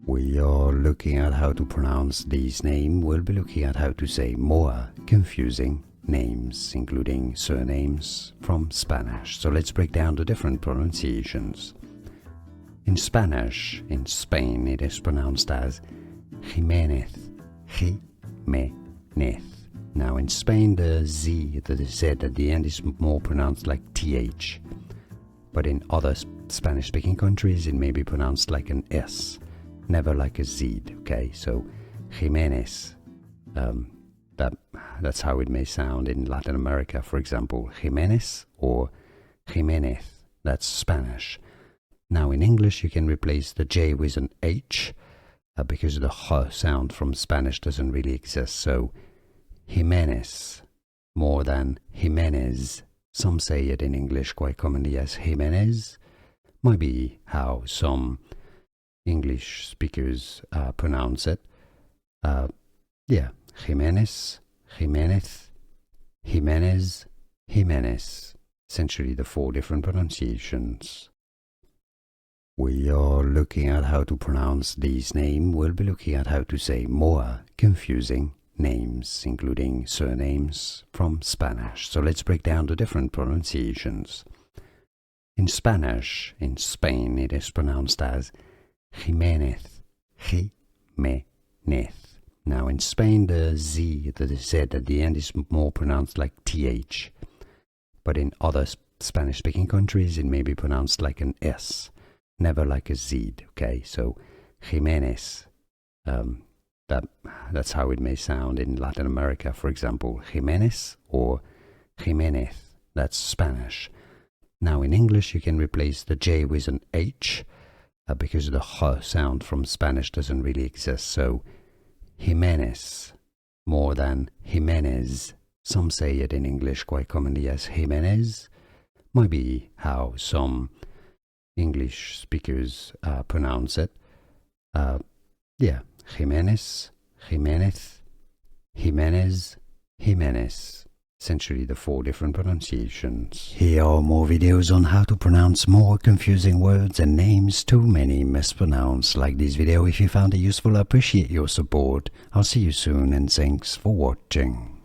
We are looking at how to pronounce these names. We'll be looking at how to say more confusing names, including surnames from Spanish. So let's break down the different pronunciations. In Spanish, in Spain, it is pronounced as Jimenez, Jimenez. Now in Spain, the Z, the Z at the end is more pronounced like TH. But in other Spanish-speaking countries, it may be pronounced like an S, never like a Z, okay? So Jimenez, that's how it may sound in Latin America, for example, Jimenez or Jimenez, that's Spanish. Now in English, you can replace the J with an H because the H sound from Spanish doesn't really exist. So Jimenez, more than Jimenez. Some say it in English quite commonly as Jimenez. Might be how some English speakers pronounce it. Jimenez, Jimenez, Jimenez, Jimenez. Essentially the 4 different pronunciations. We are looking at how to pronounce these names. We'll be looking at how to say more confusing names, including surnames from Spanish. So let's break down the different pronunciations. In Spanish, in Spain, it is pronounced as Jimenez, Jimenez. Now in Spain, the Z, the Z at the end is more pronounced like TH. But in other Spanish-speaking countries, it may be pronounced like an S, never like a Z, okay? So Jimenez, that's how it may sound in Latin America, for example, Jimenez or Jimenez, that's Spanish. Now in English, you can replace the J with an H because the H sound from Spanish doesn't really exist. So Jimenez, more than Jimenez. Some say it in English quite commonly as Jimenez. Might be how some English speakers pronounce it. Jimenez, Jimenez, Jimenez, Jimenez. Essentially the 4 different pronunciations. Here are more videos on how to pronounce more confusing words and names too many mispronounced. Like this video if you found it useful. I appreciate your support. I'll see you soon and thanks for watching.